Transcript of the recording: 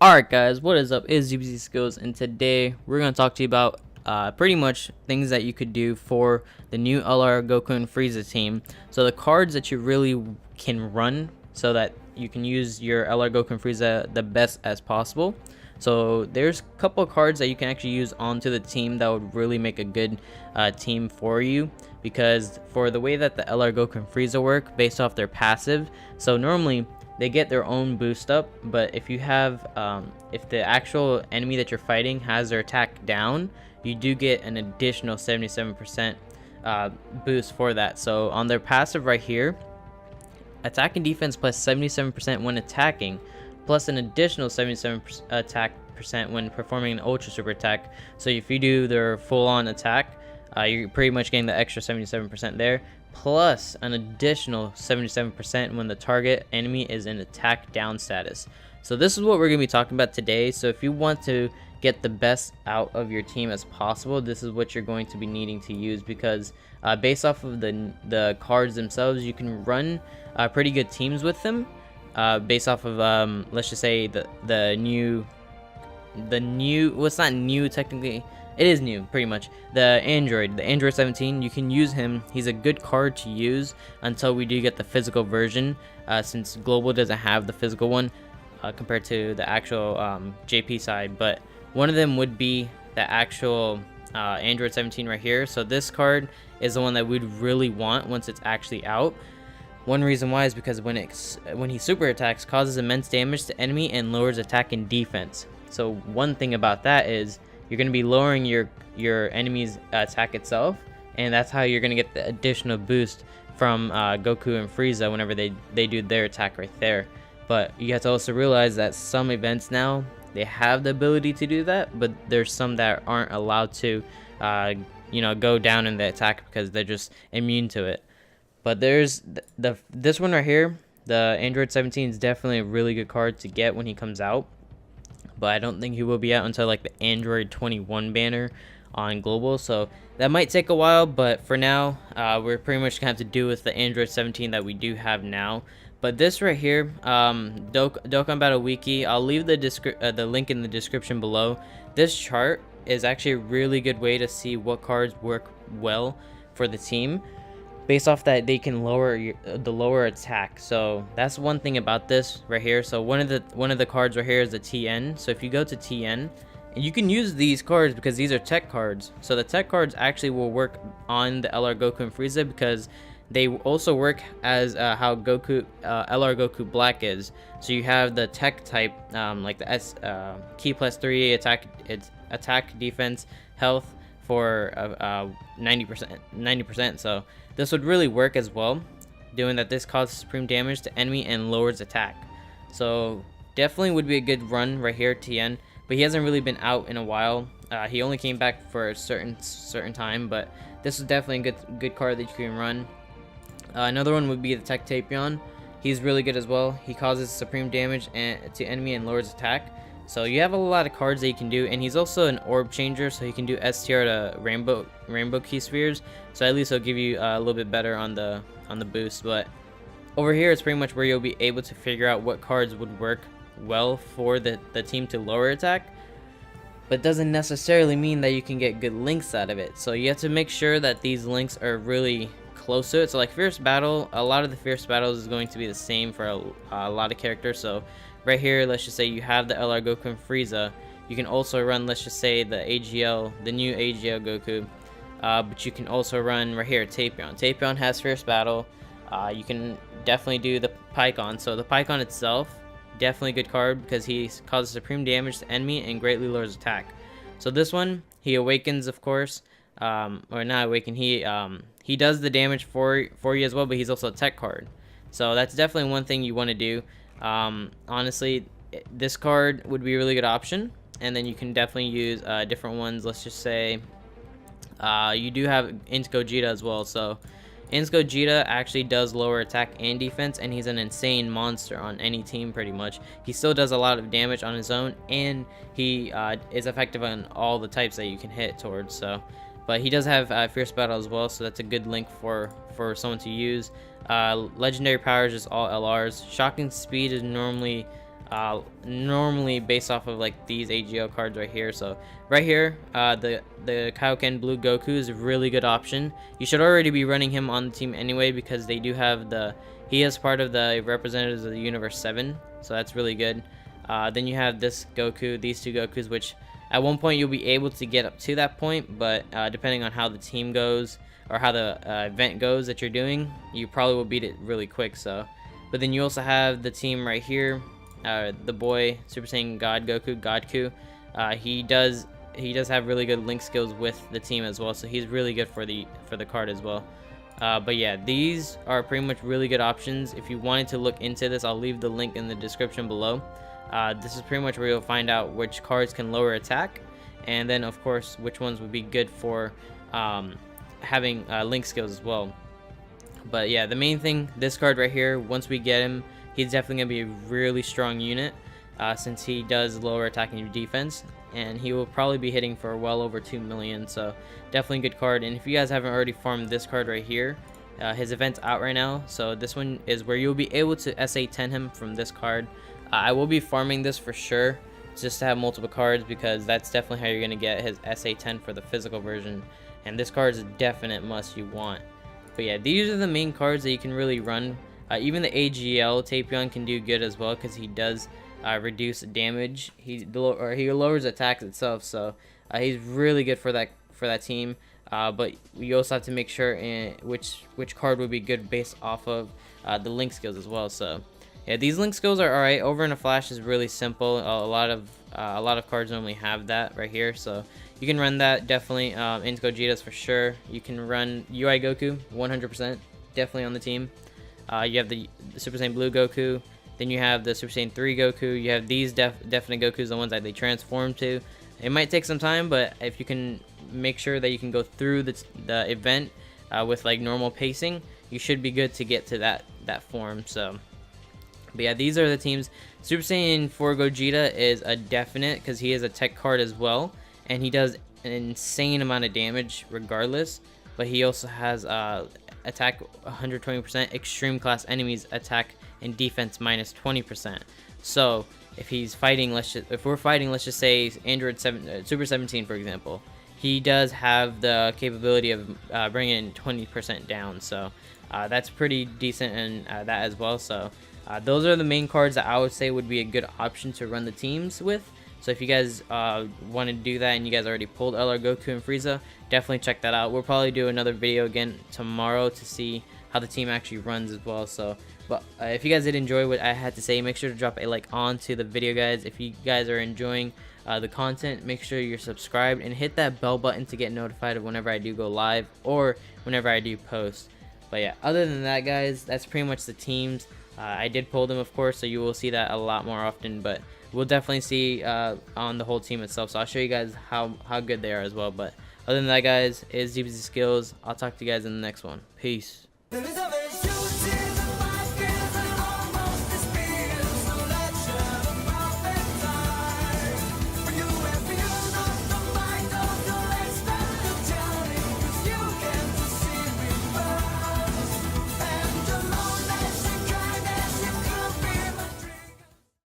Alright guys, what is up? It's DBZSkills, and today we're going to talk to you about pretty much things that you could do for the new LR Goku and Frieza team. So the cards that you really can run so that you can use your LR Goku and Frieza the best as possible. So there's a couple of cards that you can actually use onto the team that would really make a good team for you, because for the way that the LR Goku and Frieza work based off their passive, so normally they get their own boost up, but if you have if the actual enemy that you're fighting has their attack down, you do get an additional 77% boost for that. So on their passive right here, attack and defense plus 77% when attacking, plus an additional 77% attack percent when performing an ultra super attack. So if you do their full-on attack, you're pretty much getting the extra 77% there, plus an additional 77% when the target enemy is in attack down status. So this is what we're going to be talking about today. So if you want to get the best out of your team as possible, this is what you're going to be needing to use, because based off of the cards themselves, you can run pretty good teams with them based off of let's just say the new well, it's not new technically, it is new pretty much, the Android 17. You can use him. He's a good card to use until we do get the physical version, since Global doesn't have the physical one compared to the actual JP side. But one of them would be the actual Android 17 right here. So this card is the one that we'd really want once it's actually out. One reason why is because when he super attacks, causes immense damage to enemy and lowers attack and defense. So one thing about that is you're going to be lowering your enemy's attack itself, and that's how you're going to get the additional boost from Goku and Frieza whenever they do their attack right there. But you have to also realize that some events now, they have the ability to do that, but there's some that aren't allowed to go down in the attack because they're just immune to it. But there's this one right here, the Android 17 is definitely a really good card to get when he comes out, but I don't think he will be out until like the Android 21 banner on Global, so that might take a while. But for now, we're pretty much gonna have to do with the Android 17 that we do have now. But this right here, Dokkan Battle Wiki, I'll leave the link in the description below. This chart is actually a really good way to see what cards work well for the team, based off that they can lower the lower attack. So that's one thing about this right here. So one of the cards right here is the TN. So if you go to TN, and you can use these cards because these are tech cards. So the tech cards actually will work on the LR Goku and Frieza, because they also work as how LR Goku Black is. So you have the tech type, like the S key plus 3 attack, defense, health for 90%. So this would really work as well, doing that this causes supreme damage to enemy and lowers attack. So definitely would be a good run right here, TN. But he hasn't really been out in a while. He only came back for a certain time, but this is definitely a good card that you can run. Another one would be the Tech Tapion. He's really good as well. He causes supreme damage to enemy and lowers attack. So you have a lot of cards that you can do, and he's also an orb changer, so he can do STR to rainbow key spheres. So at least he'll give you a little bit better on the boost. But over here is pretty much where you'll be able to figure out what cards would work well for the team to lower attack, but doesn't necessarily mean that you can get good links out of it. So you have to make sure that these links are really close to it. So like Fierce Battle, a lot of the Fierce Battles is going to be the same for a lot of characters. So right here, let's just say you have the LR Goku and Frieza. You can also run, let's just say, the new AGL Goku, but you can also run right here Tapion. Tapion has Fierce Battle. You can definitely do the Pycon. So the Pycon itself, definitely a good card because he causes supreme damage to enemy and greatly lowers attack. So this one, he awakens, of course, or not awaken. He does the damage for you as well, but he's also a tech card. So that's definitely one thing you want to do. Honestly, this card would be a really good option, and then you can definitely use different ones. Let's just say you do have Int Gogeta as well. So Int Gogeta actually does lower attack and defense, and he's an insane monster on any team pretty much. He still does a lot of damage on his own, and he is effective on all the types that you can hit towards. So, but he does have Fierce Battle as well, so that's a good link for someone to use. Legendary powers is all LRs. Shocking Speed is normally normally based off of like these AGL cards right here. So right here, the Kaioken Blue Goku is a really good option. You should already be running him on the team anyway, because they do have he is part of the Representatives of the Universe 7, so that's really good. Then you have this Goku, these two Gokus, which at one point you'll be able to get up to that point, but depending on how the team goes or how the event goes that you're doing, you probably will beat it really quick. So, but then you also have the team right here, the boy Super Saiyan God Goku, Godku. He does have really good link skills with the team as well, so he's really good for the card as well. But yeah, these are pretty much really good options. If you wanted to look into this, I'll leave the link in the description below. This is pretty much where you'll find out which cards can lower attack, and then of course which ones would be good for having link skills as well. But yeah, the main thing, this card right here, once we get him, he's definitely going to be a really strong unit, since he does lower attack and defense, and he will probably be hitting for well over 2 million, so definitely a good card. And if you guys haven't already farmed this card right here, his event's out right now, so this one is where you'll be able to SA10 him from this card. I will be farming this for sure, just to have multiple cards, because that's definitely how you're going to get his SA10 for the physical version, and this card is a definite must you want. But yeah, these are the main cards that you can really run. Even the AGL Tapion can do good as well, because he does reduce damage. He lowers attacks itself, so he's really good for that team. But you also have to make sure which card would be good based off of the link skills as well. So yeah, these link skills are alright. Over in a Flash is really simple. A lot of cards normally have that right here, so you can run that definitely. Into Gogeta's for sure. You can run UI Goku 100%, definitely on the team. You have the Super Saiyan Blue Goku, then you have the Super Saiyan 3 Goku. You have these definite Gokus, the ones that they transform to. It might take some time, but if you can make sure that you can go through the event with like normal pacing, you should be good to get to that form. So, but yeah, these are the teams. Super Saiyan 4 Gogeta is a definite, because he is a tech card as well, and he does an insane amount of damage regardless. But he also has attack 120%, extreme class enemies attack and defense minus 20%. So if he's fighting, if we're fighting, let's just say Android Super 17 for example, he does have the capability of bringing 20% down. So that's pretty decent in that as well. So those are the main cards that I would say would be a good option to run the teams with. So if you guys want to do that and you guys already pulled LR Goku and Frieza, definitely check that out. We'll probably do another video again tomorrow to see how the team actually runs as well. So, but if you guys did enjoy what I had to say, make sure to drop a like onto the video, guys. If you guys are enjoying the content, make sure you're subscribed and hit that bell button to get notified of whenever I do go live or whenever I do post. But yeah, other than that, guys, that's pretty much the teams. I did pull them, of course, so you will see that a lot more often, but we'll definitely see on the whole team itself. So I'll show you guys how good they are as well. But other than that, guys, is DBZSkills. I'll talk to you guys in the next one. Peace.